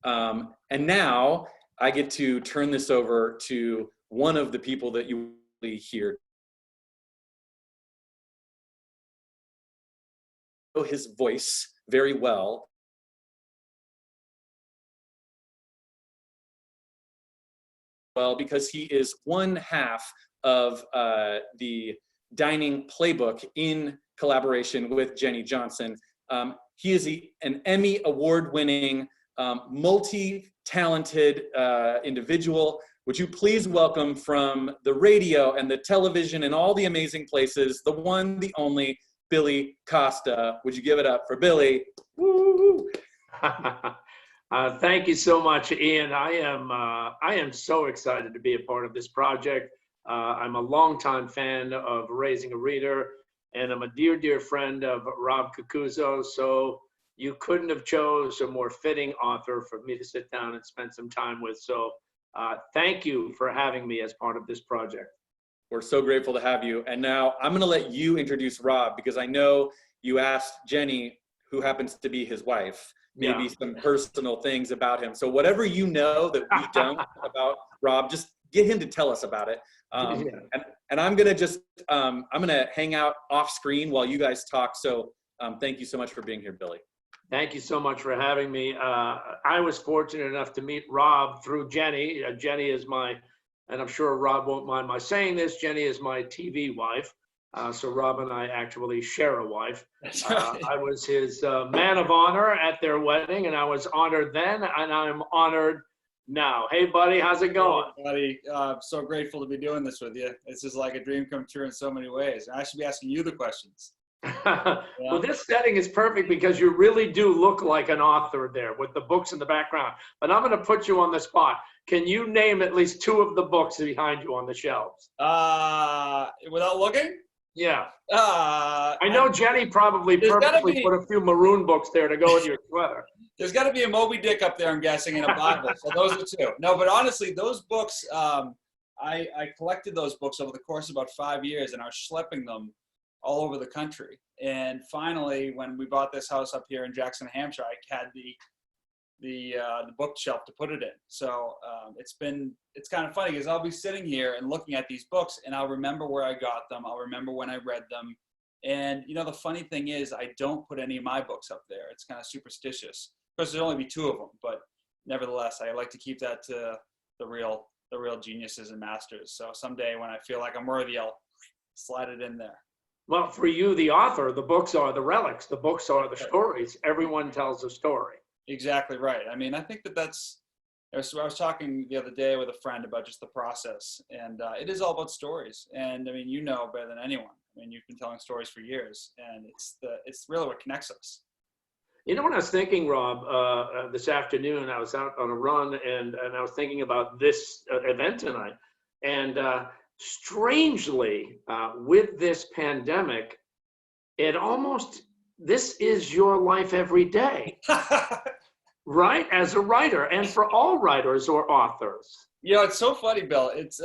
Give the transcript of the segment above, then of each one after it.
And now I get to turn this over to one of the people that you really hear. His voice very well. Well, because he is one half of the Dining Playbook in collaboration with Jenny Johnson. He is an Emmy award-winning, multi-talented individual. Would you please welcome from the radio and the television and all the amazing places, the one, the only, Billy Costa. Would you give it up for Billy? Woo! Thank you so much, Ian. I am so excited to be a part of this project. I'm a longtime fan of Raising a Reader, and I'm a dear, dear friend of Rob Cocuzzo. So you couldn't have chose a more fitting author for me to sit down and spend some time with. So thank you for having me as part of this project. We're so grateful to have you. And now I'm going to let you introduce Rob, because I know you asked Jenny, who happens to be his wife, maybe some personal things about him. So whatever you know that we don't about Rob, just get him to tell us about it. And I'm going to just, I'm going to hang out off screen while you guys talk. So thank you so much for being here, Billy. Thank you so much for having me. I was fortunate enough to meet Rob through Jenny. Jenny is my, and I'm sure Rob won't mind my saying this, Jenny is my TV wife. So Rob and I actually share a wife. That's right. I was his man of honor at their wedding, and I was honored then, and I'm honored now. Hey, buddy, how's it going? Hey, buddy, I'm so grateful to be doing this with you. This is like a dream come true in so many ways. I should be asking you the questions. Well, this setting is perfect because you really do look like an author there with the books in the background. But I'm going to put you on the spot. Can you name at least 2 of the books behind you on the shelves? Without looking? Yeah. I know Jenny probably purposely put a few maroon books there to go with your sweater. There's got to be a Moby Dick up there, I'm guessing, and a Bible. So those are 2. No, but honestly, those books, I collected those books over the course of about 5 years, and I was schlepping them all over the country. And finally, when we bought this house up here in Jackson, Hampshire, I had the bookshelf to put it in. So it's kind of funny because I'll be sitting here and looking at these books, and I'll remember where I got them. I'll remember when I read them. And you know, the funny thing is, I don't put any of my books up there. It's kind of superstitious. Of course, there'll only be 2 of them, but nevertheless, I like to keep that to the real geniuses and masters. So someday when I feel like I'm worthy, I'll slide it in there. Well, for you, the author, the books are the relics. The books are the stories. Everyone tells a story. Exactly right. I mean, I think that's, I was talking the other day with a friend about just the process, and it is all about stories. And I mean, you know better than anyone. I mean, you've been telling stories for years, and it's really what connects us. You know what I was thinking, Rob, this afternoon, I was out on a run, and I was thinking about this event tonight. And strangely, with this pandemic, this is your life every day. Right, as a writer, and for all writers or authors. You know, it's so funny, Bill. It's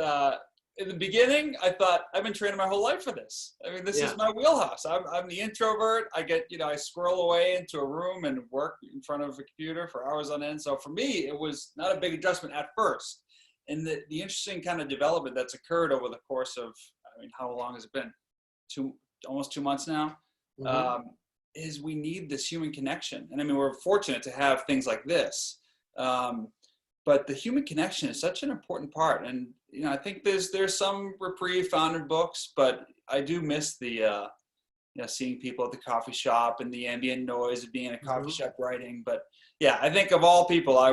in the beginning, I thought I've been training my whole life for this. I mean, this is my wheelhouse. I'm the introvert. I scroll away into a room and work in front of a computer for hours on end. So for me, it was not a big adjustment at first. And the interesting kind of development that's occurred over the course of, I mean, how long has it been? Almost 2 months now. Mm-hmm. Is we need this human connection. And I mean, we're fortunate to have things like this. But the human connection is such an important part. And, you know, I think there's some reprieve found in books, but I do miss the, seeing people at the coffee shop and the ambient noise of being in a coffee shop writing. But yeah, I think of all people, I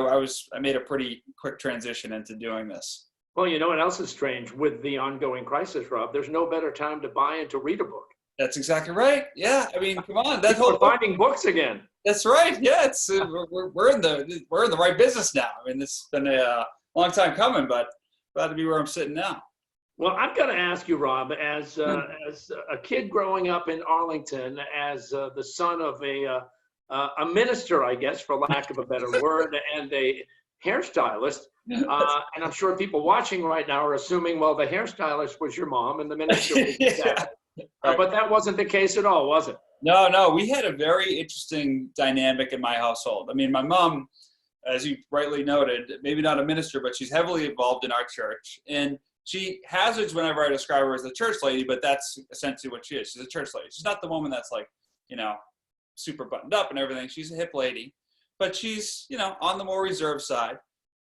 made a pretty quick transition into doing this. Well, you know what else is strange with the ongoing crisis, Rob? There's no better time to buy and to read a book. That's exactly right. Yeah, I mean, come on. We're finding books again. That's right. Yeah, it's we're in the right business now. I mean, it's been a long time coming, but glad to be where I'm sitting now. Well, I've got to ask you, Rob, as a kid growing up in Arlington, as the son of a minister, I guess, for lack of a better word, and a hairstylist, and I'm sure people watching right now are assuming, well, the hairstylist was your mom and the minister was your dad. But that wasn't the case at all, was it? No, we had a very interesting dynamic in my household. I mean, my mom, as you rightly noted, maybe not a minister, but she's heavily involved in our church. And she hazards whenever I describe her as a church lady, but that's essentially what she is. She's a church lady. She's not the woman that's like, super buttoned up and everything. She's a hip lady, but she's, on the more reserved side.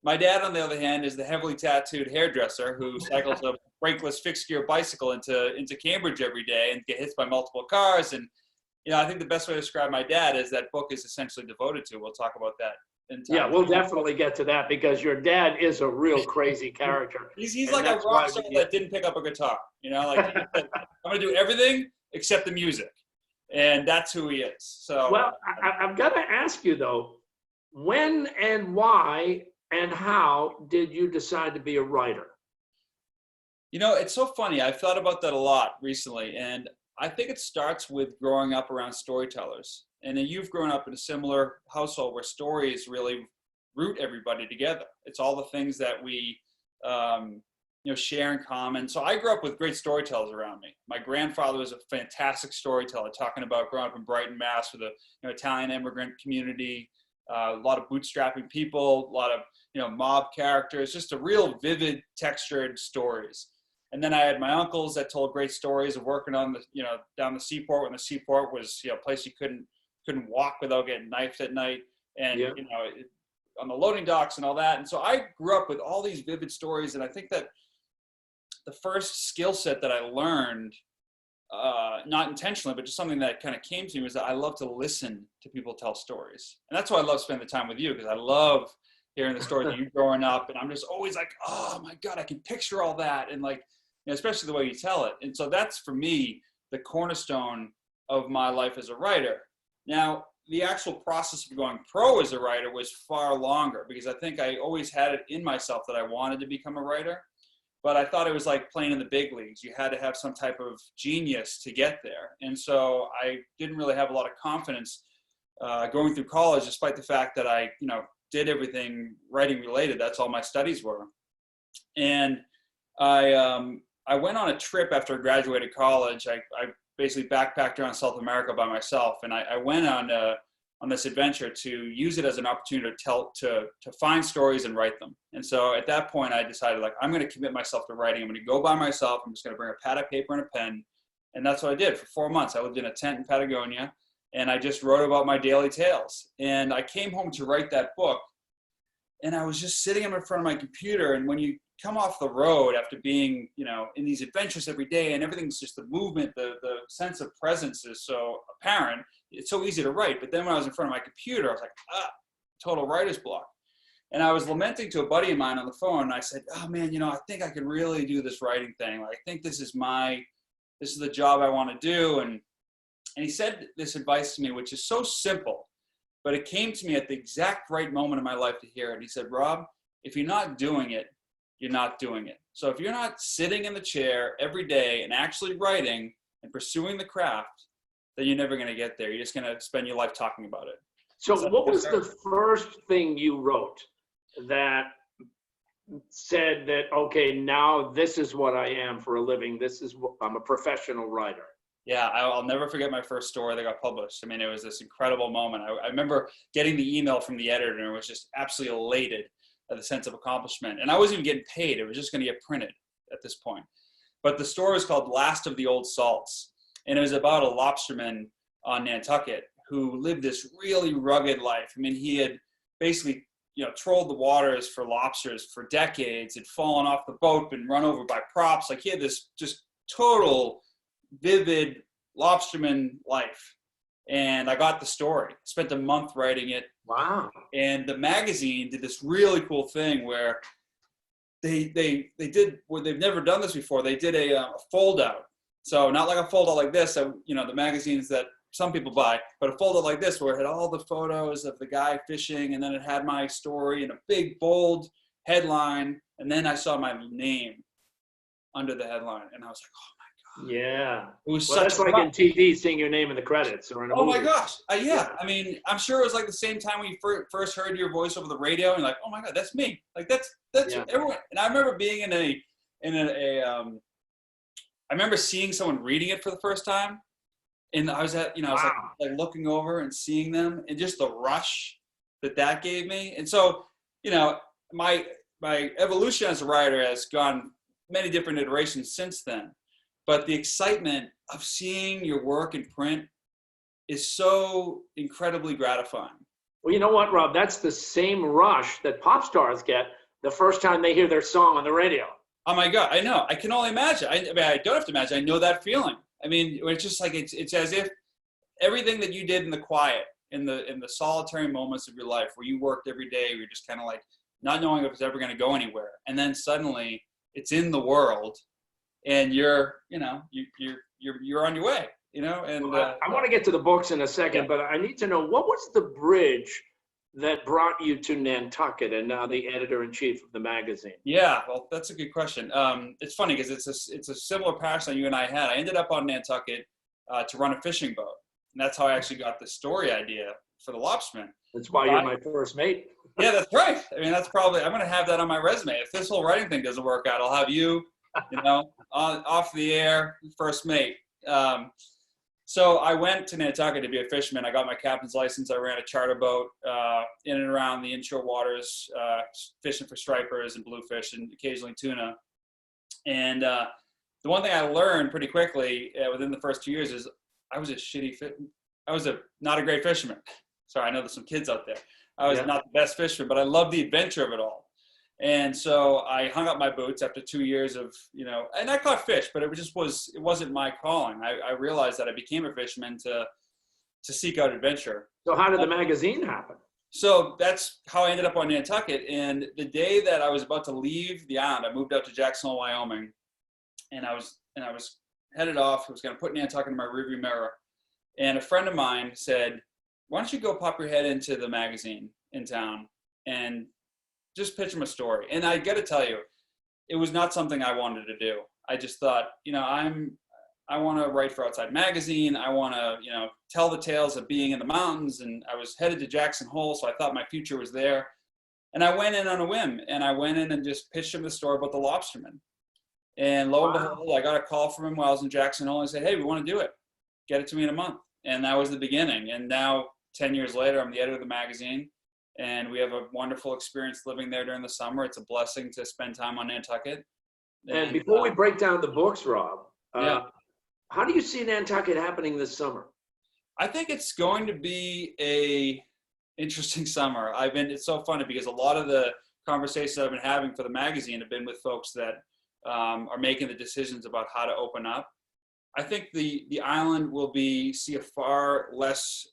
My dad, on the other hand, is the heavily tattooed hairdresser who cycles a brakeless fixed-gear bicycle into Cambridge every day and get hit by multiple cars. And, I think the best way to describe my dad is that book is essentially devoted to. We'll talk about that in time. Yeah, we'll definitely get to that because your dad is a real crazy character. He's like a rock star that didn't pick up a guitar. Like I'm going to do everything except the music. And that's who he is. So, well, I've got to ask you, though, when and why and how did you decide to be a writer? It's so funny. I've thought about that a lot recently. And I think it starts with growing up around storytellers. And then you've grown up in a similar household where stories really root everybody together. It's all the things that we, share in common. So I grew up with great storytellers around me. My grandfather was a fantastic storyteller, talking about growing up in Brighton, Mass, with a Italian immigrant community, a lot of bootstrapping people, a lot of mob characters, just a real vivid, textured stories. And then I had my uncles that told great stories of working on the down the seaport when the seaport was a place you couldn't walk without getting knifed at night, and on the loading docks and all that. And so I grew up with all these vivid stories, and I think that the first skill set that I learned, not intentionally, but just something that kind of came to me, was that I love to listen to people tell stories. And that's why I love spending the time with you, because I love hearing the stories of you growing up. And I'm just always like, oh my God, I can picture all that. And like, especially the way you tell it. And so that's, for me, the cornerstone of my life as a writer. Now, the actual process of going pro as a writer was far longer, because I think I always had it in myself that I wanted to become a writer. But I thought it was like playing in the big leagues. You had to have some type of genius to get there. And so I didn't really have a lot of confidence going through college, despite the fact that I, did everything writing related. That's all my studies were. And I went on a trip after I graduated college. I basically backpacked around South America by myself. And I went on this adventure to use it as an opportunity to find stories and write them. And so at that point, I decided, like, I'm going to commit myself to writing. I'm going to go by myself. I'm just going to bring a pad of paper and a pen. And that's what I did for 4 months. I lived in a tent in Patagonia, and I just wrote about my daily tales. And I came home to write that book, and I was just sitting in front of my computer. And when you come off the road after being, in these adventures every day, and everything's just the movement, the sense of presence is so apparent, it's so easy to write. But then when I was in front of my computer, I was like, total writer's block. And I was lamenting to a buddy of mine on the phone, and I said, oh man, I think I can really do this writing thing. Like, I think this is the job I want to do. And he said this advice to me, which is so simple, but it came to me at the exact right moment in my life to hear it. He said, Rob, if you're not doing it, you're not doing it. So if you're not sitting in the chair every day and actually writing and pursuing the craft, then you're never going to get there. You're just going to spend your life talking about it. So what was the first thing you wrote that said that, okay, now this is what I am for a living. I'm a professional writer? Yeah, I'll never forget my first story that got published. I mean, it was this incredible moment. I remember getting the email from the editor, and I was just absolutely elated at the sense of accomplishment. And I wasn't even getting paid. It was just going to get printed at this point. But the story was called Last of the Old Salts. And it was about a lobsterman on Nantucket who lived this really rugged life. I mean, he had basically, trolled the waters for lobsters for decades, had fallen off the boat, been run over by props. Like, he had this just total vivid lobsterman life. And I got the story. Spent a month writing it. Wow. And the magazine did this really cool thing where they did what they've never done this before. They did a fold out. So not like a fold out like this, so, the magazines that some people buy, but a fold out like this where it had all the photos of the guy fishing, and then it had my story in a big bold headline, and then I saw my name under the headline, and I was like, oh my God. Yeah. It was that's like in TV, seeing your name in the credits or in a movie. My gosh. Yeah. I mean, I'm sure it was like the same time when you first heard your voice over the radio, and you're like, oh my God, that's me. Like, that's everyone. And I remember being I remember seeing someone reading it for the first time, and I was like looking over and seeing them, and just the rush that gave me. And so, you know, my evolution as a writer has gone many different iterations since then. But the excitement of seeing your work in print is so incredibly gratifying. Well, you know what, Rob? That's the same rush that pop stars get the first time they hear their song on the radio. Oh my God, I know. I can only imagine. I mean, I don't have to imagine. I know that feeling. I mean, it's just like it's as if everything that you did in the quiet, in the solitary moments of your life where you worked every day, you're just kind of like not knowing if it's ever going to go anywhere, and then suddenly it's in the world, and you're on your way. You know, and I want to get to the books in a second, yeah. but I need to know, what was the bridge that brought you to Nantucket and now the editor-in-chief of the magazine? Yeah, well, that's a good question. It's funny because it's a similar passion that you and I had. I ended up on Nantucket to run a fishing boat, and that's how I actually got the story idea for the Lobsterman. That's why you're my first mate. Yeah, that's right. I mean, that's probably, I'm going to have that on my resume. If this whole writing thing doesn't work out, I'll have you, off the air, first mate. So I went to Nantucket to be a fisherman. I got my captain's license. I ran a charter boat in and around the inshore waters, fishing for stripers and bluefish and occasionally tuna. And the one thing I learned pretty quickly within the first 2 years is I was not a great fisherman. Sorry, I know there's some kids out there. I was not the best fisherman, but I loved the adventure of it all. And so I hung up my boots after 2 years of, and I caught fish, but it wasn't my calling. I realized that I became a fisherman to seek out adventure. So how did the magazine happen? So that's how I ended up on Nantucket. And the day that I was about to leave the island, I moved out to Jackson Hole, Wyoming, and I was headed off. I was going to put Nantucket in my rearview mirror. And a friend of mine said, why don't you go pop your head into the magazine in town and just pitch them a story. And I got to tell you, it was not something I wanted to do. I just thought, I want to write for Outside Magazine. I want to, tell the tales of being in the mountains. And I was headed to Jackson Hole, so I thought my future was there. And I went in on a whim, and I went in and just pitched him the story about the Lobsterman. And lo and behold, I got a call from him while I was in Jackson Hole, and he said, hey, we want to do it. Get it to me in a month. And that was the beginning. And now, 10 years later, I'm the editor of the magazine. And we have a wonderful experience living there during the summer. It's a blessing to spend time on Nantucket. And before we break down the books, Rob, how do you see Nantucket happening this summer? I think it's going to be a interesting summer. It's so funny because a lot of the conversations I've been having for the magazine have been with folks that are making the decisions about how to open up. I think the island will see a far less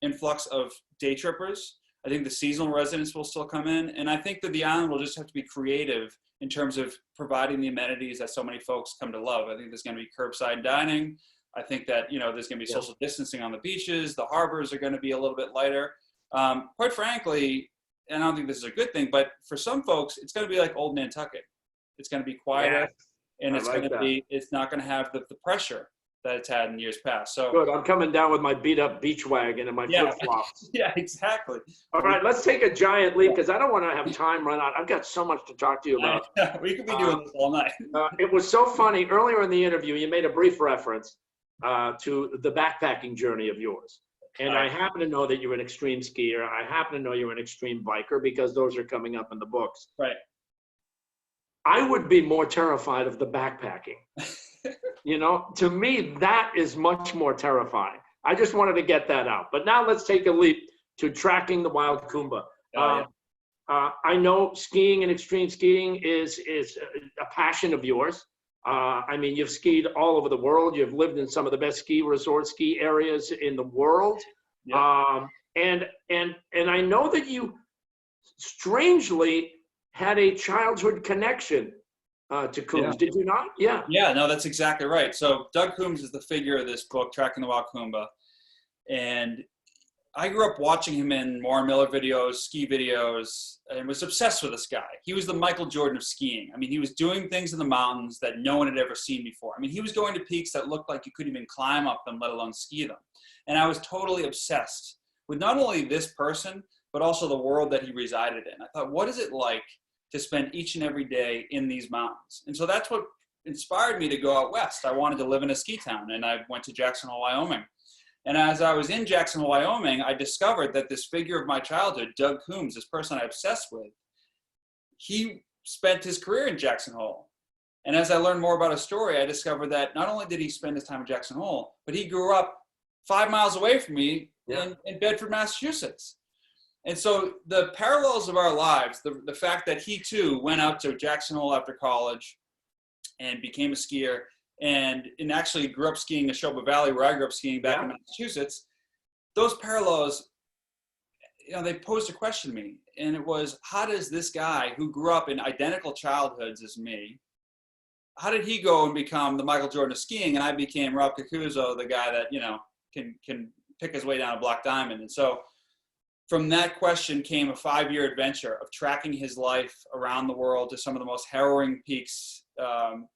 influx of day trippers. I think the seasonal residents will still come in. And I think that the island will just have to be creative in terms of providing the amenities that so many folks come to love. I think there's going to be curbside dining. I think that, there's going to be social distancing on the beaches. The harbors are going to be a little bit lighter. Quite frankly, and I don't think this is a good thing, but for some folks, it's going to be like old Nantucket. It's going to be quieter, and it's not going to have the pressure that it's had in years past. So good. I'm coming down with my beat up beach wagon and my flip-flops. Yeah, exactly. All right, let's take a giant leap because I don't want to have time run out. I've got so much to talk to you about. We could be doing this all night. It was so funny. Earlier in the interview, you made a brief reference to the backpacking journey of yours. And I happen to know that you're an extreme skier. I happen to know you're an extreme biker because those are coming up in the books. Right. I would be more terrified of the backpacking. To me, that is much more terrifying. I just wanted to get that out. But now let's take a leap to tracking the wild Kumba. I know skiing and extreme skiing is a passion of yours. You've skied all over the world. You've lived in some of the best ski resorts, ski areas in the world. Yeah. And I know that you strangely had a childhood connection to Coombs. Did you not? Yeah. Yeah, no, that's exactly right. So Doug Coombs is the figure of this book, Tracking the Wild Kumba. And I grew up watching him in Maura Miller videos, ski videos, and was obsessed with this guy. He was the Michael Jordan of skiing. He was doing things in the mountains that no one had ever seen before. He was going to peaks that looked like you couldn't even climb up them, let alone ski them. And I was totally obsessed with not only this person, but also the world that he resided in. I thought, what is it like to spend each and every day in these mountains? And so that's what inspired me to go out west. I wanted to live in a ski town, and I went to Jackson Hole, Wyoming. And as I was in Jackson, Wyoming, I discovered that this figure of my childhood, Doug Coombs, this person I obsessed with, he spent his career in Jackson Hole. And as I learned more about his story, I discovered that not only did he spend his time in Jackson Hole, but he grew up 5 miles away from me in Bedford, Massachusetts. And so the parallels of our lives, the fact that he too went out to Jackson Hole after college and became a skier and actually grew up skiing in Neshoba Valley, where I grew up skiing back in Massachusetts, those parallels, they posed a question to me. And it was, how does this guy who grew up in identical childhoods as me, how did he go and become the Michael Jordan of skiing? And I became Rob Cocuzzo, the guy that, can pick his way down a black diamond. And so from that question came a 5-year adventure of tracking his life around the world to some of the most harrowing peaks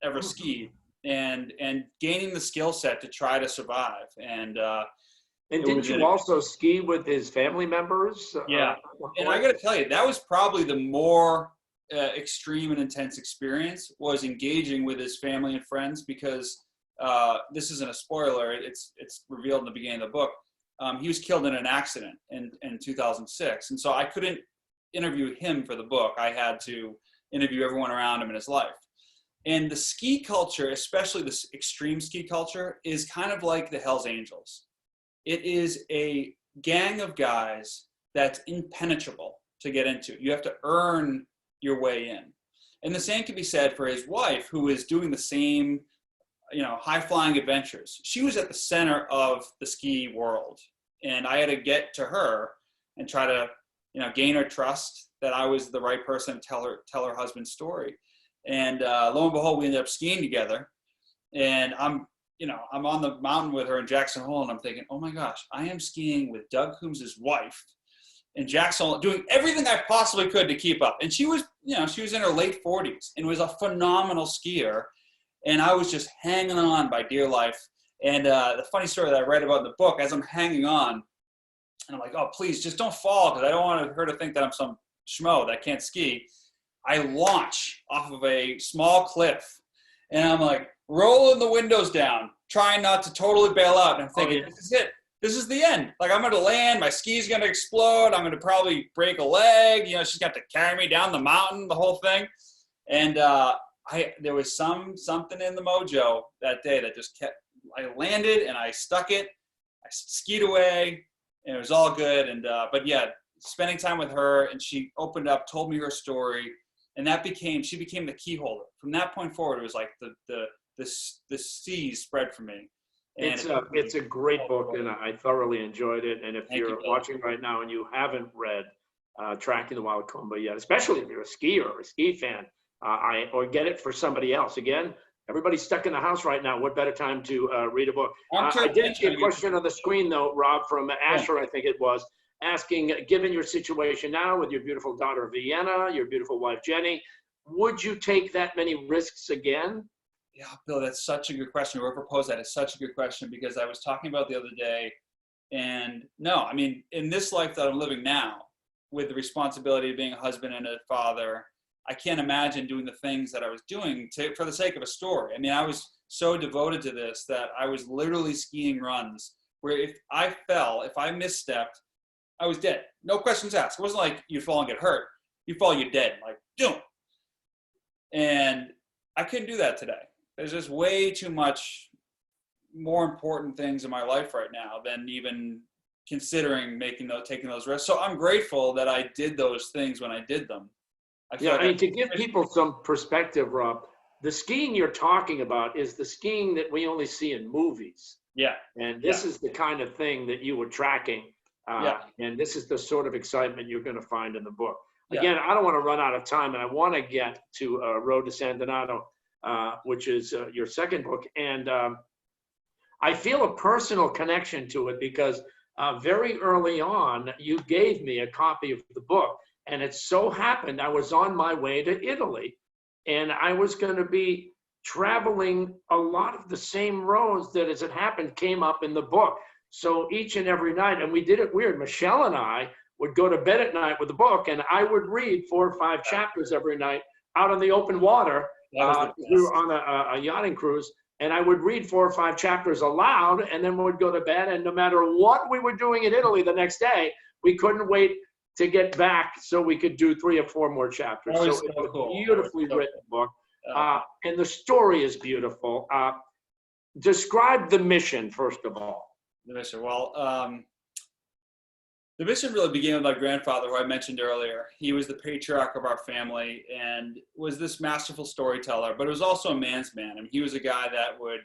ever skied, and gaining the skill set to try to survive. And didn't you also ski with his family members? Yeah. And I got to tell you, that was probably the more extreme and intense experience, was engaging with his family and friends, because this isn't a spoiler. It's revealed in the beginning of the book. He was killed in an accident in 2006. And so I couldn't interview him for the book. I had to interview everyone around him in his life. And the ski culture, especially this extreme ski culture, is kind of like the Hells Angels. It is a gang of guys that's impenetrable to get into. You have to earn your way in. And the same can be said for his wife, who is doing the same, high-flying adventures. She was at the center of the ski world. And I had to get to her and try to, gain her trust that I was the right person to tell her husband's story. And lo and behold, we ended up skiing together. And I'm on the mountain with her in Jackson Hole, and I'm thinking, oh my gosh, I am skiing with Doug Coombs' wife in Jackson Hole, doing everything I possibly could to keep up. And she was in her late 40s and was a phenomenal skier. And I was just hanging on by dear life. And the funny story that I read about in the book, as I'm hanging on, and I'm like, oh, please, just don't fall, because I don't want her to think that I'm some schmo that can't ski. I launch off of a small cliff, and I'm like rolling the windows down, trying not to totally bail out. And I'm thinking, This is it. This is the end. Like, I'm going to land. My ski's going to explode. I'm going to probably break a leg. She's got to carry me down the mountain, the whole thing. And there was something in the mojo that day that just kept. I landed and I stuck it. I skied away, and it was all good. And but yeah, spending time with her, and she opened up, told me her story. And she became the key holder. From that point forward, it was like the seas spread for me. And it's a great book, and I thoroughly enjoyed it. And if you're watching right now and you haven't read Tracking the Wild Coomba yet, especially if you're a skier or a ski fan, or get it for somebody else. Again, everybody's stuck in the house right now. What better time to read a book? I did see a question on the screen, though, Rob, from Asher, I think it was, asking, given your situation now with your beautiful daughter, Vienna, your beautiful wife, Jenny, would you take that many risks again? Yeah, Bill, that's such a good question. Whoever proposed that is such a good question, because I was talking about the other day, and no, I mean, in this life that I'm living now, with the responsibility of being a husband and a father, I can't imagine doing the things that I was doing for the sake of a story. I mean, I was so devoted to this that I was literally skiing runs where if I fell, if I misstepped, I was dead. No questions asked. It wasn't like you fall and get hurt. You fall, you're dead. Like, boom. And I couldn't do that today. There's just way too much more important things in my life right now than even considering taking those risks. So I'm grateful that I did those things when I did them. To give people some perspective, Rob, the skiing you're talking about is the skiing that we only see in movies. Yeah. And this is the kind of thing that you were tracking. And this is the sort of excitement you're going to find in the book. Again, I don't want to run out of time, and I want to get to Road to San Donato, which is your second book. And I feel a personal connection to it because very early on, you gave me a copy of the book. And it so happened I was on my way to Italy, and I was going to be traveling a lot of the same roads that, as it happened, came up in the book. So each and every night, and we did it weird, Michelle and I would go to bed at night with the book, and I would read 4 or 5 chapters every night out on the open water. We were on a yachting cruise, and I would read 4 or 5 chapters aloud, and then we'd go to bed. And no matter what we were doing in Italy the next day, we couldn't wait to get back so we could do 3 or 4 more chapters. So it's a beautifully written book. And the story is beautiful. Describe the mission, first of all. The mission. Well, the mission really began with my grandfather, who I mentioned earlier. He was the patriarch of our family and was this masterful storyteller, but it was also a man's man. I mean, he was a guy that would,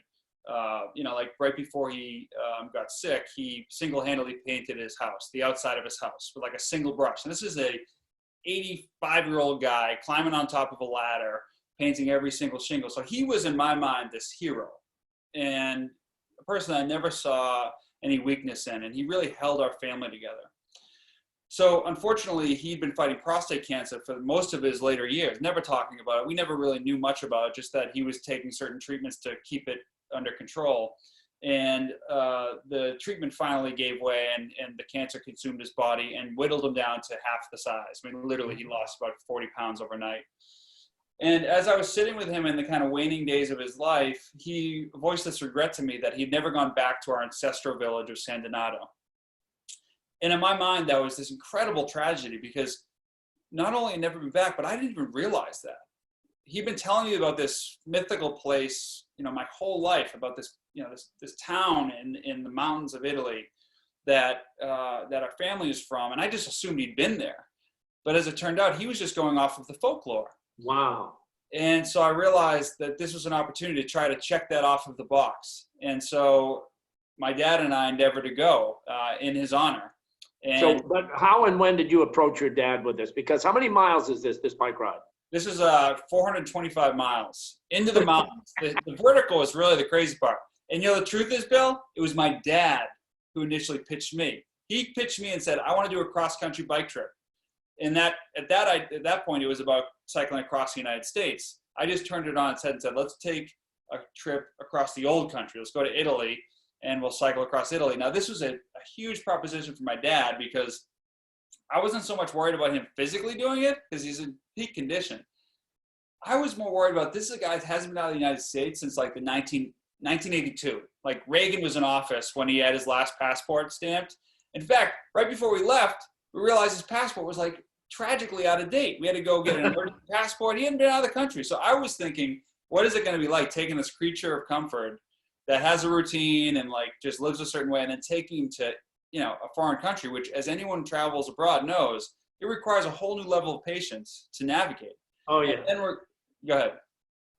like right before he got sick, he single-handedly painted his house, the outside of his house, with like a single brush. And this is a 85-year-old guy climbing on top of a ladder, painting every single shingle. So he was, in my mind, this hero and a person I never saw any weakness in, and he really held our family together. So unfortunately, he'd been fighting prostate cancer for most of his later years, never talking about it. We never really knew much about it, just that he was taking certain treatments to keep it under control. And the treatment finally gave way, and the cancer consumed his body and whittled him down to half the size. I mean, literally, he lost about 40 pounds overnight. And as I was sitting with him in the kind of waning days of his life, he voiced this regret to me that he'd never gone back to our ancestral village of San Donato. And in my mind, that was this incredible tragedy, because not only had I never been back, but I didn't even realize that. He'd been telling me about this mythical place, my whole life, about this, this town in the mountains of Italy that our family is from. And I just assumed he'd been there. But as it turned out, he was just going off of the folklore. Wow. And so I realized that this was an opportunity to try to check that off of the box. And so my dad and I endeavored to go in his honor. And but how and when did you approach your dad with this? Because how many miles is this bike ride? This is 425 miles into the mountains. The vertical is really the crazy part. And the truth is, Bill, it was my dad who initially pitched me. He pitched me and said, I want to do a cross-country bike trip. And at that point, it was about cycling across the United States. I just turned it on its head and said, let's take a trip across the old country. Let's go to Italy, and we'll cycle across Italy. Now, this was a huge proposition for my dad, because I wasn't so much worried about him physically doing it, because he's in peak condition. I was more worried about, this is a guy that hasn't been out of the United States since like 1982. Like Reagan was in office when he had his last passport stamped. In fact, right before we left, we realized his passport was like tragically out of date. We had to go get an emergency passport. He hadn't been out of the country. So I was thinking, what is it going to be like taking this creature of comfort that has a routine and like just lives a certain way, and then taking him to, a foreign country, which, as anyone who travels abroad knows, it requires a whole new level of patience to navigate. Oh, yeah. And then go ahead.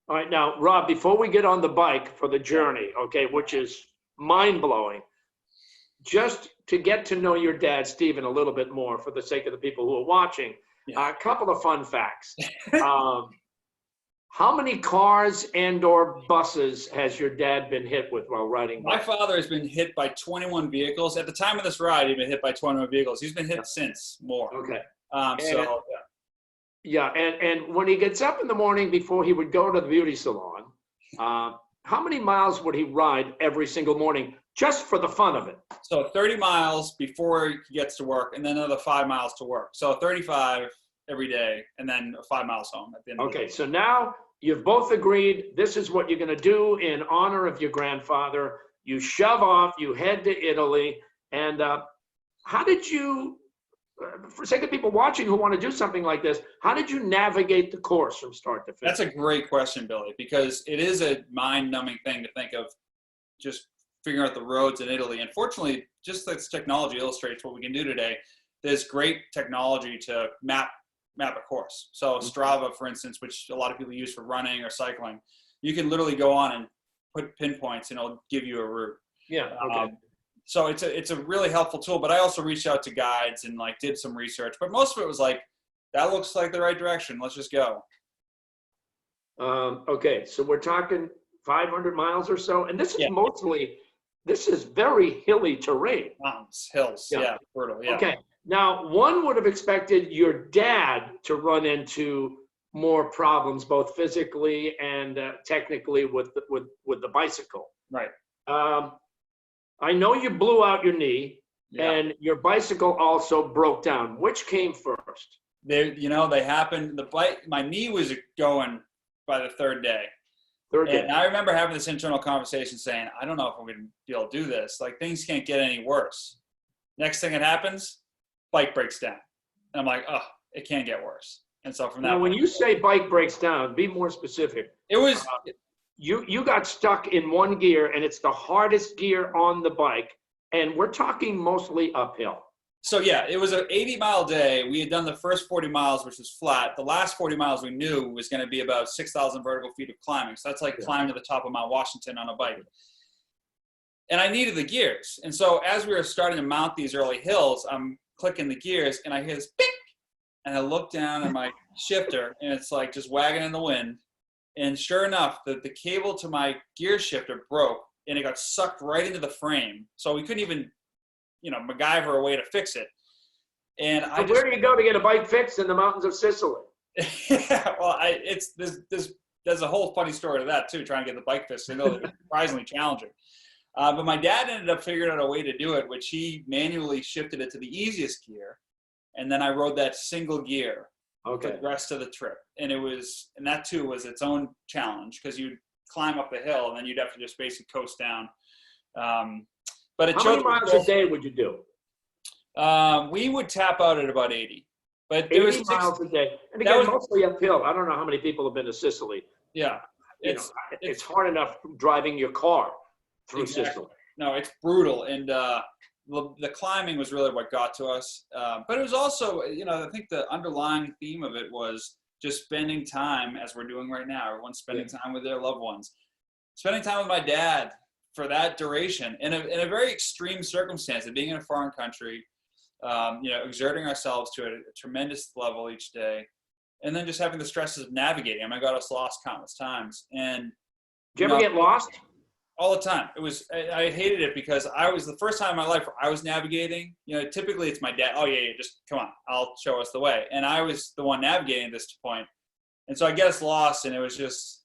All right. Now, Rob, before we get on the bike for the journey, okay, which is mind-blowing, just to get to know your dad, Stephen, a little bit more for the sake of the people who are watching, a couple of fun facts. How many cars and/or buses has your dad been hit with while riding bike? My father has been hit by 21 vehicles. At the time of this ride, he'd been hit by 21 vehicles. He's been hit since more. Okay. And when he gets up in the morning before he would go to the beauty salon, how many miles would he ride every single morning just for the fun of it? So 30 miles before he gets to work, and then another 5 miles to work. So 35 every day, and then 5 miles home at the end of the day. Okay, so now you've both agreed this is what you're going to do in honor of your grandfather. You shove off, you head to Italy, and how did you, for sake of people watching who want to do something like this, how did you navigate the course from start to finish? That's a great question, Billy, because it is a mind-numbing thing to think of, just figuring out the roads in Italy. And fortunately, just as technology illustrates what we can do today, there's great technology to map a course. So Strava, for instance, which a lot of people use for running or cycling, you can literally go on and put pinpoints and it'll give you a route. Yeah. Okay. So it's a really helpful tool, but I also reached out to guides and like did some research, but most of it was like, that looks like the right direction. Let's just go. Okay. So we're talking 500 miles or so. And this is this is very hilly terrain. Mountains, hills. Yeah. Brutal. Yeah. Okay. Now, one would have expected your dad to run into more problems, both physically and technically with the bicycle. Right. I know you blew out your knee, and your bicycle also broke down. Which came first? They happened. My knee was going by the third day. Third day. And I remember having this internal conversation saying, I don't know if I'm going to be able to do this. Like, things can't get any worse. Next thing that happens, bike breaks down. And I'm like, oh, it can't get worse. And so from that Now, when you say bike breaks down, be more specific. it was, You got stuck in one gear, and it's the hardest gear on the bike, and we're talking mostly uphill. so yeah, it was an 80-mile day. We had done the first 40 miles, which was flat. The last 40 miles we knew was going to be about 6,000 vertical feet of climbing. So that's like climbing to the top of Mount Washington on a bike. And I needed the gears. And so as we were starting to mount these early hills, I'm clicking the gears, and I hear this bing, and I look down at my shifter, and it's like just wagging in the wind. And sure enough, the cable to my gear shifter broke, and it got sucked right into the frame. So we couldn't even, MacGyver a way to fix it. And Where do you go to get a bike fixed in the mountains of Sicily? well, there's a whole funny story to that too, trying to get the bike fixed. I know it's surprisingly challenging. But my dad ended up figuring out a way to do it, which he manually shifted it to the easiest gear. And then I rode that single gear for the rest of the trip. And that too was its own challenge, because you'd climb up the hill and then you'd have to just basically coast down. But How many miles a day would you do? We would tap out at about 80. But 80 miles a day. And again, mostly uphill. I don't know how many people have been to Sicily. Yeah. It's hard enough driving your car through Sicily. No, it's brutal. And the climbing was really what got to us. But it was also, I think the underlying theme of it was just spending time, as we're doing right now. Everyone's spending time with their loved ones. Spending time with my dad for that duration in a very extreme circumstance of being in a foreign country, exerting ourselves to a tremendous level each day, and then just having the stresses of navigating. I got us lost countless times. And did you ever get lost? All the time. I hated it because I was the first time in my life where I was navigating. Typically it's my dad. Oh yeah, just come on, I'll show us the way. And I was the one navigating at this point. And so I get us lost, and it was just,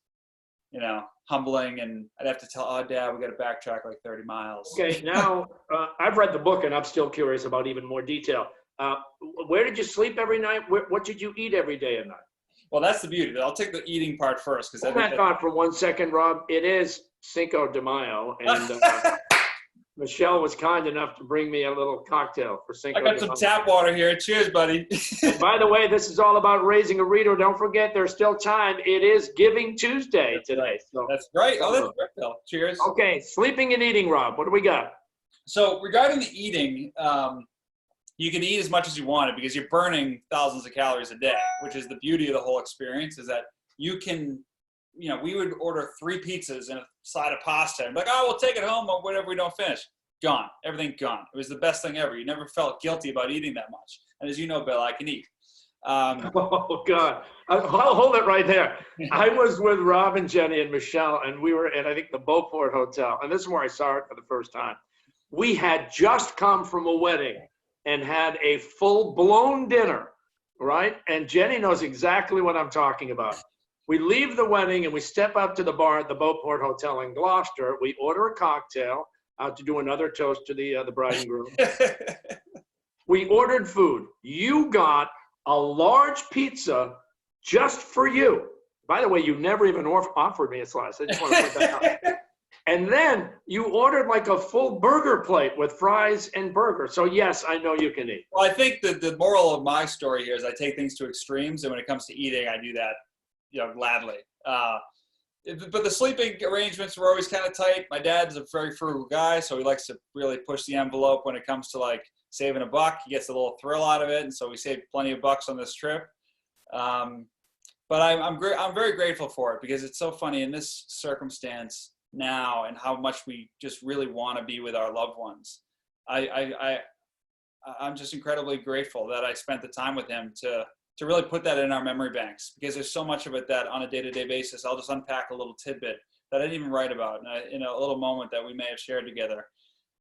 humbling. And I'd have to tell, oh, Dad, we got to backtrack like 30 miles. Okay, now I've read the book, and I'm still curious about even more detail. Where did you sleep every night? What did you eat every day and night? Well, that's the beauty. I'll take the eating part first. Hold that thought for 1 second, Rob. It is Cinco de Mayo, and Michelle was kind enough to bring me a little cocktail for Cinco de Mayo. I got some tap water here. Cheers, buddy. By the way, this is all about raising a reader. Don't forget, there's still time. It is Giving Tuesday today. So that's right. Oh, that's right, Bill. Cheers. Okay, sleeping and eating, Rob. What do we got? So regarding the eating, you can eat as much as you want because you're burning thousands of calories a day, which is the beauty of the whole experience, is that you can, we would order 3 pizzas and a side of pasta and be like, oh, we'll take it home or whatever we don't finish. Gone. Everything gone. It was the best thing ever. You never felt guilty about eating that much. And as you know, Bill, I can eat. Oh, God. I'll hold it right there. I was with Rob and Jenny and Michelle, and we were at, I think, the Beauport Hotel. And this is where I saw it for the first time. We had just come from a wedding and had a full-blown dinner, right? And Jenny knows exactly what I'm talking about. We leave the wedding and we step up to the bar at the Beauport Hotel in Gloucester. We order a cocktail to do another toast to the bride and groom. We ordered food. You got a large pizza just for you. By the way, you never even offered me a slice. I just want to put that out. And then you ordered like a full burger plate with fries and burger. So yes, I know you can eat. Well, I think the moral of my story here is I take things to extremes, and when it comes to eating, I do that, gladly. But the sleeping arrangements were always kind of tight. My dad's a very frugal guy, so he likes to really push the envelope when it comes to like saving a buck. He gets a little thrill out of it, and so we saved plenty of bucks on this trip. But I'm very grateful for it because it's so funny in this circumstance now and how much we just really want to be with our loved ones. I'm just incredibly grateful that I spent the time with him to really put that in our memory banks, because there's so much of it that on a day-to-day basis, I'll just unpack a little tidbit that I didn't even write about in a little moment that we may have shared together.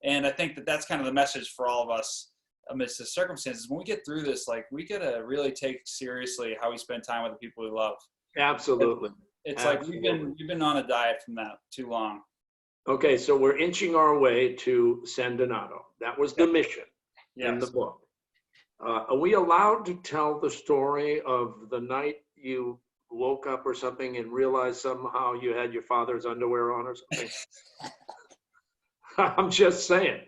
And I think that that's kind of the message for all of us amidst the circumstances. When we get through this, like, we got to really take seriously how we spend time with the people we love. Absolutely. It's Absolutely. Like we've been on a diet from that too long. Okay, so we're inching our way to San Donato. That was the mission in the book. Are we allowed to tell the story of the night you woke up or something and realized somehow you had your father's underwear on or something? I'm just saying.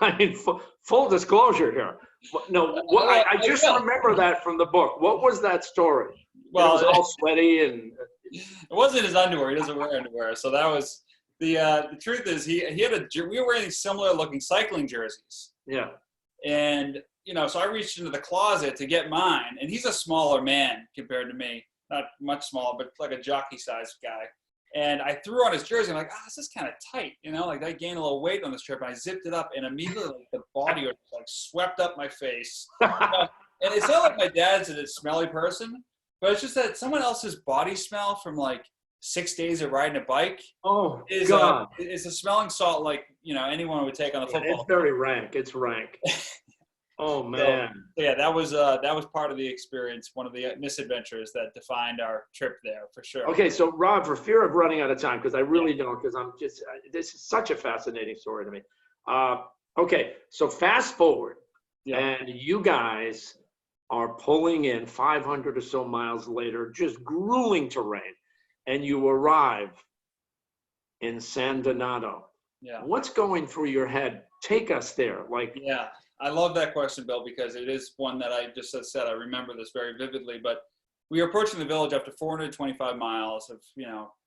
I mean, full disclosure here. No, I just remember that from the book. What was that story? Well, it was all sweaty and. It wasn't his underwear. He doesn't wear underwear. So that was the truth is we were wearing similar looking cycling jerseys. Yeah. And, so I reached into the closet to get mine, and he's a smaller man compared to me, not much smaller, but like a jockey-sized guy. And I threw on his jersey. I'm like, this is kind of tight, like I gained a little weight on this trip. And I zipped it up, and immediately the body was like swept up my face. And it's not like my dad's a smelly person, but it's just that someone else's body smell from like 6 days of riding a bike. Oh, is God. It's a smelling salt like anyone would take on the football. It's very rank. It's rank. Oh man. So yeah, that was part of the experience, one of the misadventures that defined our trip there for sure. Okay, so Rob, for fear of running out of time, because I really don't, because this is such a fascinating story to me. Okay, so fast forward, and you guys are pulling in 500 or so miles later, just grueling terrain, and you arrive in San Donato. Yeah. What's going through your head? Take us there. Yeah. I love that question, Bill, because it is one that I just said, I remember this very vividly, but we were approaching the village after 425 miles of,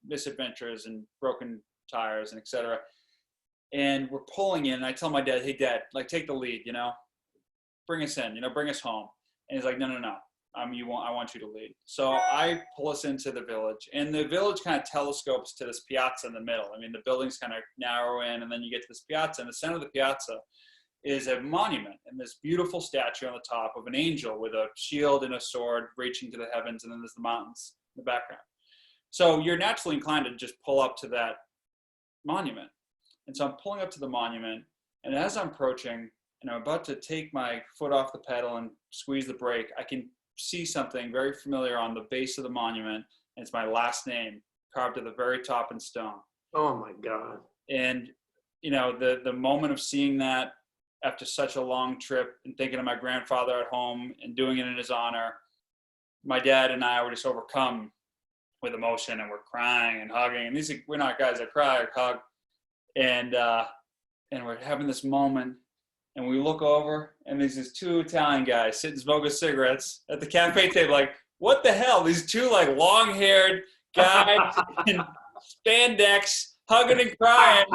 misadventures and broken tires and et cetera. And we're pulling in, and I tell my dad, hey Dad, take the lead, bring us in, bring us home. And he's like, no. I want you to lead. So I pull us into the village, and the village kind of telescopes to this piazza in the middle. I mean, the buildings kind of narrow in, and then you get to this piazza. In the center of the piazza is a monument, and this beautiful statue on the top of an angel with a shield and a sword reaching to the heavens, and then there's the mountains in the background. So you're naturally inclined to just pull up to that monument. And so I'm pulling up to the monument, and as I'm approaching, and I'm about to take my foot off the pedal and squeeze the brake, I can see something very familiar on the base of the monument, and it's my last name carved at the very top in stone. Oh my God. And, the moment of seeing that, after such a long trip and thinking of my grandfather at home and doing it in his honor, my dad and I were just overcome with emotion, and we're crying and hugging. And we're not guys that cry or hug. And we're having this moment, and we look over, and there's these two Italian guys sitting smoking cigarettes at the cafe table. Like, what the hell? These two long-haired guys in spandex hugging and crying.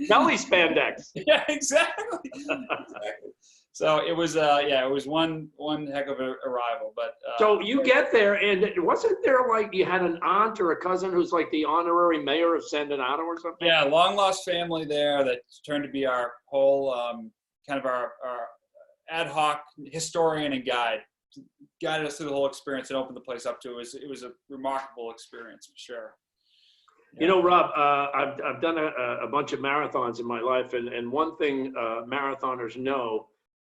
Belly spandex. Yeah, exactly. So it was, it was one heck of an arrival. But so you get there, and wasn't there you had an aunt or a cousin who's the honorary mayor of San Donato or something? Yeah, long lost family there that turned to be our whole kind of our ad hoc historian and guided us through the whole experience and opened the place up to it. It was a remarkable experience for sure. Rob, I've done a bunch of marathons in my life, and one thing marathoners know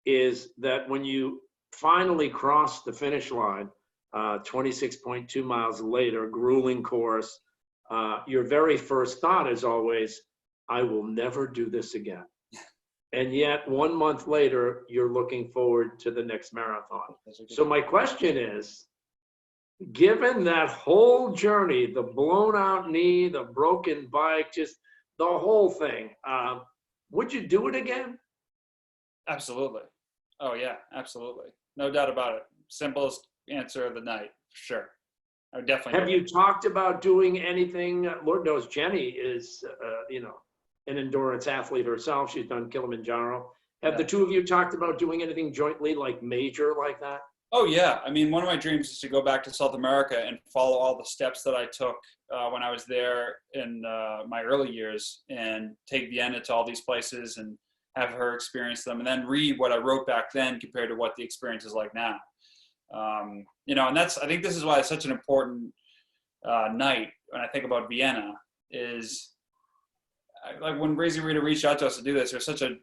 is that when you finally cross the finish line, 26.2 miles later, grueling course, your very first thought is always, I will never do this again. And yet 1 month later, you're looking forward to the next marathon. So my question is, given that whole journey, the blown out knee, the broken bike, just the whole thing, would you do it again? Absolutely. Oh yeah, absolutely. No doubt about it. Simplest answer of the night, for sure. I would definitely. Have you talked about doing anything? Lord knows Jenny is, an endurance athlete herself. She's done Kilimanjaro. Have the two of you talked about doing anything jointly, major like that? Oh yeah. I mean, one of my dreams is to go back to South America and follow all the steps that I took when I was there in my early years, and take Vienna to all these places and have her experience them, and then read what I wrote back then compared to what the experience is like now. And I think this is why it's such an important night when I think about Vienna is when Raising Rita reached out to us to do this, it was such an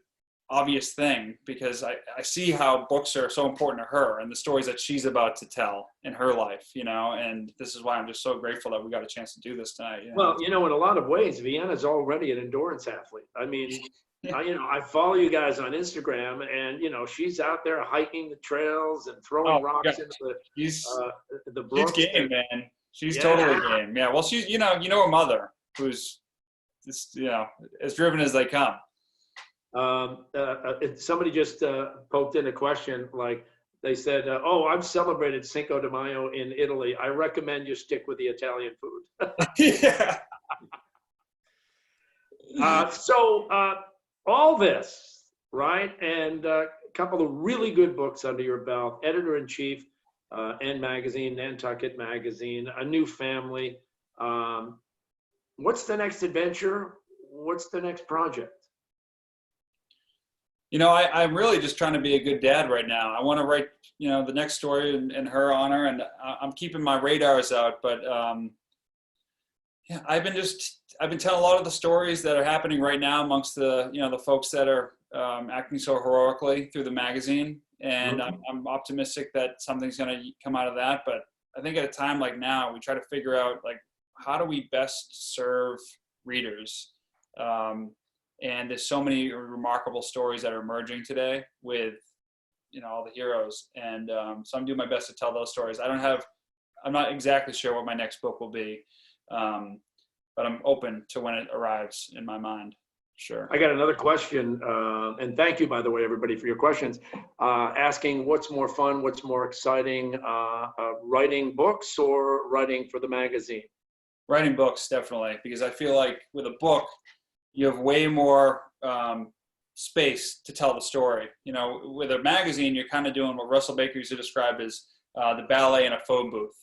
obvious thing because I see how books are so important to her and the stories that she's about to tell in her life, and this is why I'm just so grateful that we got a chance to do this tonight. Well, in a lot of ways, Vienna's already an endurance athlete. I mean, I follow you guys on Instagram, and she's out there hiking the trails and throwing rocks into the brooks. She's game, man. She's totally game. Yeah. Well, she's her mother, who's just as driven as they come. Somebody just poked in a question, like they said, I've celebrated Cinco de Mayo in Italy. I recommend you stick with the Italian food. Yeah. So all this, right, and a couple of really good books under your belt, editor-in-chief, N Magazine, Nantucket Magazine, A New Family. What's the next adventure? What's the next project? I'm really just trying to be a good dad right now. I want to write, the next story in her honor, and I'm keeping my radars out. But I've been telling a lot of the stories that are happening right now amongst the folks that are acting so heroically through the magazine, and I'm optimistic that something's going to come out of that. But I think at a time like now, we try to figure out how do we best serve readers. And there's so many remarkable stories that are emerging today with, all the heroes. And so I'm doing my best to tell those stories. I'm not exactly sure what my next book will be, but I'm open to when it arrives in my mind. Sure. I got another question, and thank you, by the way, everybody, for your questions. Asking what's more fun, what's more exciting, writing books or writing for the magazine? Writing books, definitely, because I feel like with a book, you have way more space to tell the story. With a magazine, you're kind of doing what Russell Baker used to describe as the ballet in a phone booth.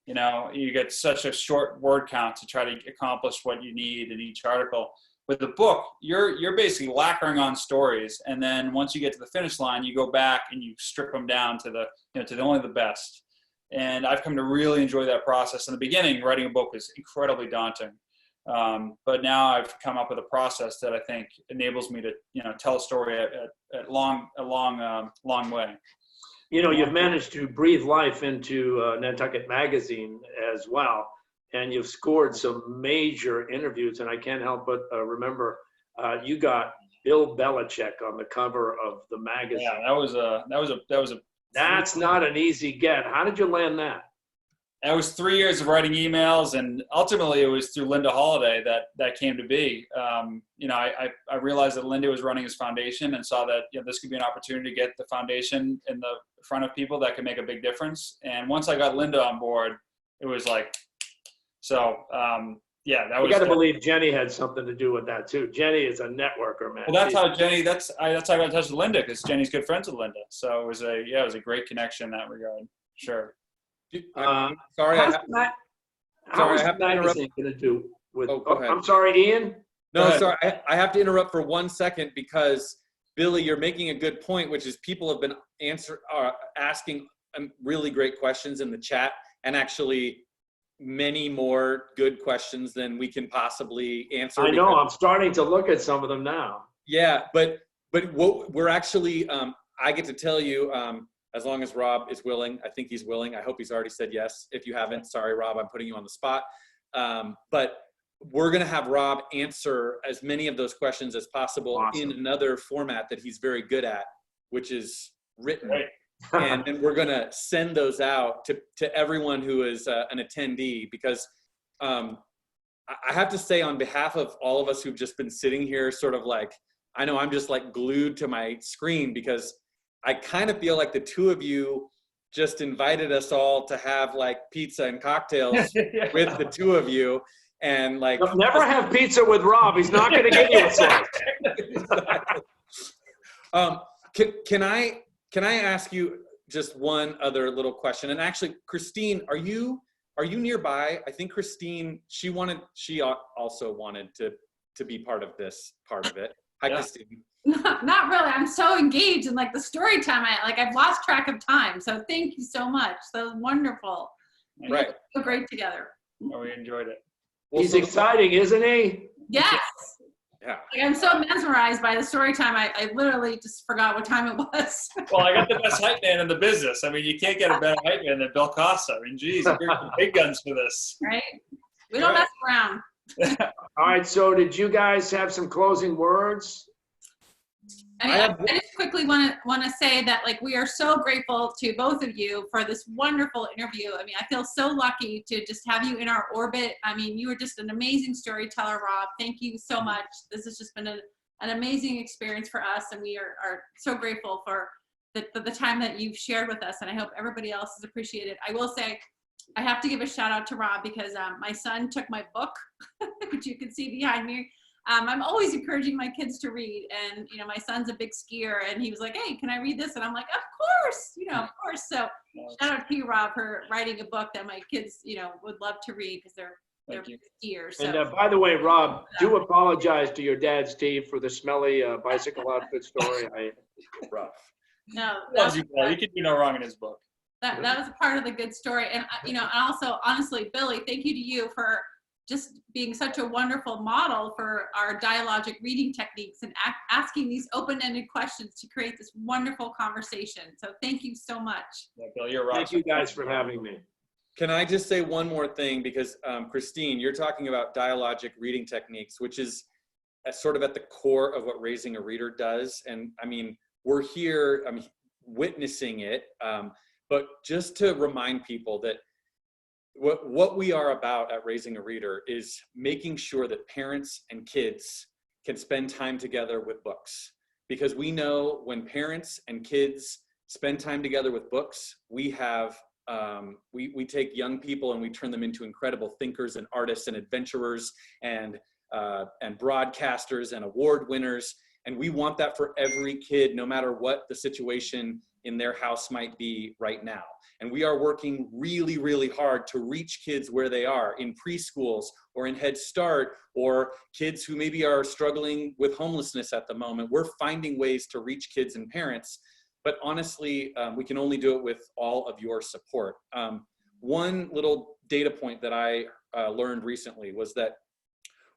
You get such a short word count to try to accomplish what you need in each article. With a book, you're basically lacquering on stories, and then once you get to the finish line, you go back and you strip them down to only the best. And I've come to really enjoy that process. In the beginning, writing a book was incredibly daunting. But now I've come up with a process that I think enables me to, tell a story a long way. You've managed to breathe life into Nantucket Magazine as well, and you've scored some major interviews. And I can't help but remember you got Bill Belichick on the cover of the magazine. Yeah, that was a. That's not an easy get. How did you land that? It was 3 years of writing emails, and ultimately it was through Linda Holliday that came to be. I realized that Linda was running his foundation and saw that this could be an opportunity to get the foundation in the front of people that could make a big difference. And once I got Linda on board, it was like, that was. You got to believe Jenny had something to do with that too. Jenny is a networker, man. Well, that's how Jenny. That's how I got in touch with Linda, because Jenny's good friends with Linda. So it was a great connection in that regard. Sure. Sorry, how is the magazine going to do with? Go ahead. I'm sorry, Ian. No, sorry. I have to interrupt for 1 second because Billy, you're making a good point, which is people have been asking really great questions in the chat, and actually many more good questions than we can possibly answer. I know. I'm starting to look at some of them now. Yeah, but what we're actually, I get to tell you. As long as Rob is willing, I think he's willing. I hope he's already said yes. If you haven't, sorry, Rob, I'm putting you on the spot. But we're going to have Rob answer as many of those questions as possible in another format that he's very good at, which is written. Right. And then we're going to send those out to everyone who is an attendee, because I have to say on behalf of all of us who've just been sitting here sort of like, I know I'm just like glued to my screen, because I kind of feel like the two of you just invited us all to have like pizza and cocktails with the two of you, and like you'll never have pizza with Rob. He's not going to give you a slice. Can I ask you just one other little question? And actually, Christine, are you nearby? I think Christine, she also wanted to be part of this part of it. Hi, Christine. Not really. I'm so engaged in like the story time. I've lost track of time. So thank you so much. That was wonderful. Right. So great together. Oh, we enjoyed it. Well, he's exciting, isn't he? Yes. Yeah. I'm so mesmerized by the story time. I literally just forgot what time it was. Well, I got the best hype man in the business. I mean, you can't get a better hype man than Bill Costa. I mean, geez, you're big guns for this. Right. We don't mess around. All right. So did you guys have some closing words? I just quickly want to say that like we are so grateful to both of you for this wonderful interview. I mean, I feel so lucky to just have you in our orbit. I mean, you were just an amazing storyteller, Rob. Thank you so much. This has just been an amazing experience for us, and we are so grateful for the time that you've shared with us, and I hope everybody else has appreciated. I will say, I have to give a shout out to Rob because my son took my book, which you can see behind me. I'm always encouraging my kids to read, and my son's a big skier, and he was like, "Hey, can I read this?" And I'm like, "Of course, of course." So shout out to you, Rob, for writing a book that my kids, would love to read because they're big skiers. So. And by the way, Rob, do apologize to your dad, Steve, for the smelly bicycle outfit story. Rough. No, You can do no wrong in his book. That was a part of the good story, and and also honestly, Billy, thank you to you for just being such a wonderful model for our dialogic reading techniques and asking these open-ended questions to create this wonderful conversation. So thank you so much. Yeah, Bill, you're right. Thank you guys for having me. Can I just say one more thing? Because Christine, you're talking about dialogic reading techniques, which is sort of at the core of what Raising a Reader does. And I mean, we're here, witnessing it. But just to remind people that what we are about at Raising a Reader is making sure that parents and kids can spend time together with books. Because we know when parents and kids spend time together with books, we have, we take young people and we turn them into incredible thinkers and artists and adventurers and broadcasters and award winners. And we want that for every kid, no matter what the situation in their house might be right now. And we are working really, really hard to reach kids where they are in preschools or in Head Start, or kids who maybe are struggling with homelessness at the moment. We're finding ways to reach kids and parents, but honestly, we can only do it with all of your support. One little data point that I learned recently was that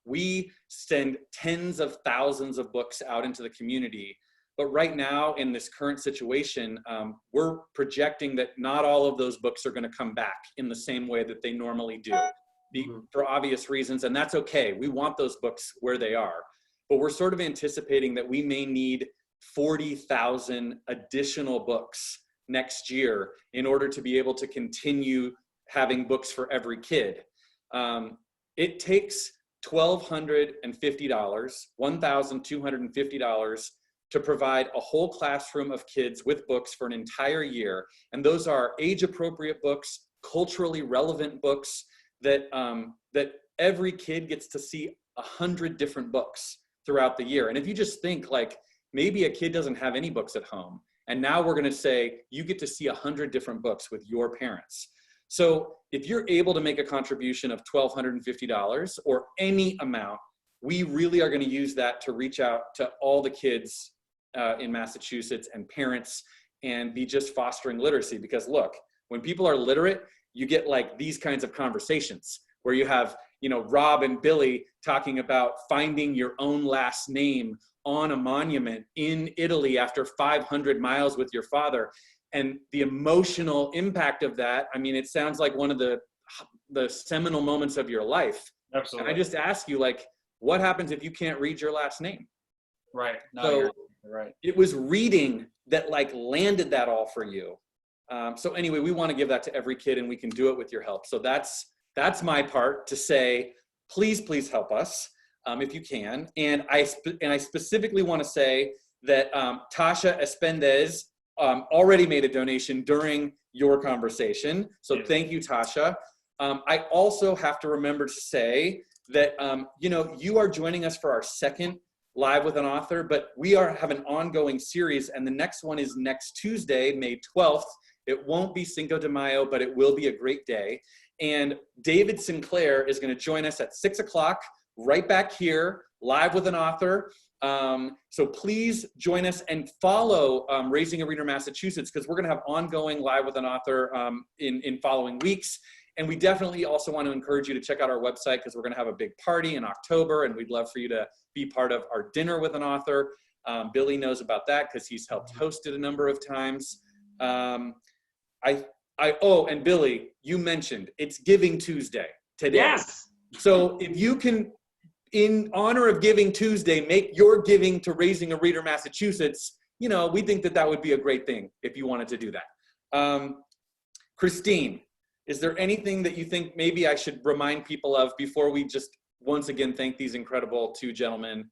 we send tens of thousands of books out into the community. But right now, in this current situation, we're projecting that not all of those books are going to come back in the same way that they normally do, for obvious reasons, and that's okay. We want those books where they are. But we're sort of anticipating that we may need 40,000 additional books next year in order to be able to continue having books for every kid. It takes $1,250 to provide a whole classroom of kids with books for an entire year. And those are age-appropriate books, culturally relevant books that every kid gets to see 100 different books throughout the year. And if you just think like, maybe a kid doesn't have any books at home, and now we're gonna say, you get to see 100 different books with your parents. So if you're able to make a contribution of $1,250 or any amount, we really are gonna use that to reach out to all the kids in Massachusetts and parents and be just fostering literacy. Because look, when people are literate, you get like these kinds of conversations where you have, Rob and Billy talking about finding your own last name on a monument in Italy after 500 miles with your father. And the emotional impact of that, I mean, it sounds like one of the seminal moments of your life. Absolutely. And I just ask you, like, what happens if you can't read your last name? Right. No, So you're right. it was reading that like landed that all for you. So anyway, we want to give that to every kid, and we can do it with your help. So that's my part to say, please help us if you can. And I specifically want to say that Tasha Espendez already made a donation during your conversation. So thank you, Tasha. I also have to remember to say that, you are joining us for our second Live with an Author, but we have an ongoing series, and the next one is next Tuesday, May 12th. It won't be Cinco de Mayo, but it will be a great day. And David Sinclair is going to join us at 6 o'clock, right back here, Live with an Author. So please join us and follow Raising a Reader Massachusetts, because we're going to have ongoing Live with an Author in following weeks. And we definitely also want to encourage you to check out our website, because we're going to have a big party in October, and we'd love for you to be part of our dinner with an author. Billy knows about that because he's helped host it a number of times. And Billy, you mentioned it's Giving Tuesday today. Yes. So if you can in honor of Giving Tuesday, make your giving to Raising a Reader Massachusetts, you know, we think that that would be a great thing if you wanted to do that. Christine, is there anything that you think maybe I should remind people of before we just once again thank these incredible two gentlemen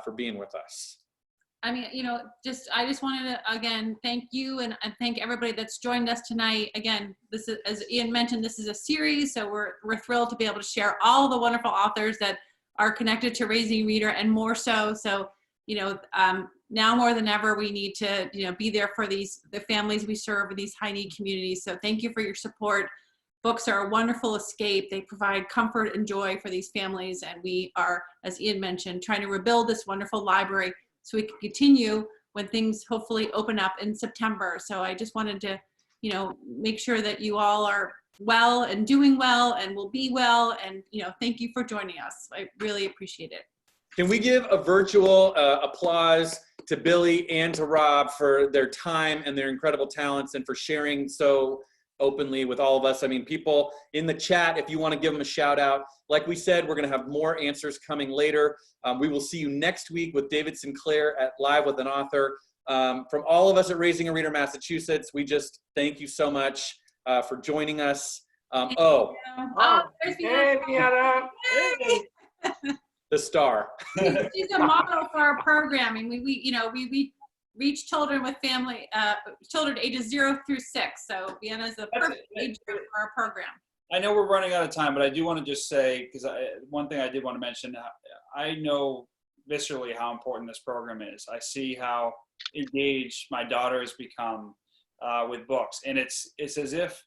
for being with us? I mean, you know, I just wanted to, again, thank you and thank everybody that's joined us tonight. Again, this is, as Ian mentioned, this is a series, so we're thrilled to be able to share all the wonderful authors that are connected to Raising a Reader, and more so. So, you know, now more than ever, we need to, you know, be there for the families we serve in these high need communities. So thank you for your support. Books are a wonderful escape. They provide comfort and joy for these families. And we are, as Ian mentioned, trying to rebuild this wonderful library so we can continue when things hopefully open up in September. So I just wanted to, you know, make sure that you all are well and doing well and will be well. And, you know, thank you for joining us. I really appreciate it. Can we give a virtual applause to Billy and to Rob for their time and their incredible talents and for sharing so openly with all of us? I mean, people in the chat, if you want to give them a shout out, like we said, we're going to have more answers coming later. We will see you next week with David Sinclair at Live with an Author. From all of us at Raising a Reader Massachusetts, we just thank you so much for joining us. There's Hey, Vienna. The star. She's a model for our programming. We reach children with children ages 0 through 6. So Vienna is the perfect age group for our program. I know we're running out of time, but I do want to just say, because one thing I did want to mention, I know viscerally how important this program is. I see how engaged my daughter has become with books. And it's as if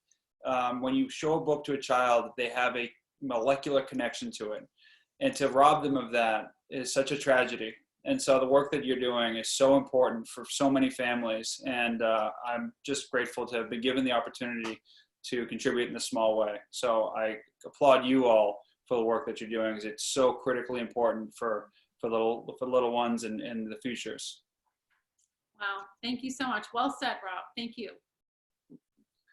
when you show a book to a child, they have a molecular connection to it. And to rob them of that is such a tragedy. And so the work that you're doing is so important for so many families. And I'm just grateful to have been given the opportunity to contribute in a small way. So I applaud you all for the work that you're doing, because it's so critically important for little ones and the futures. Wow. Thank you so much. Well said, Rob. Thank you.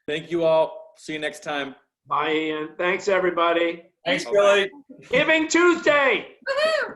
Thank you all. See you next time. Bye, Ian. Thanks, everybody. Thanks, Billy. Giving Tuesday. Woohoo!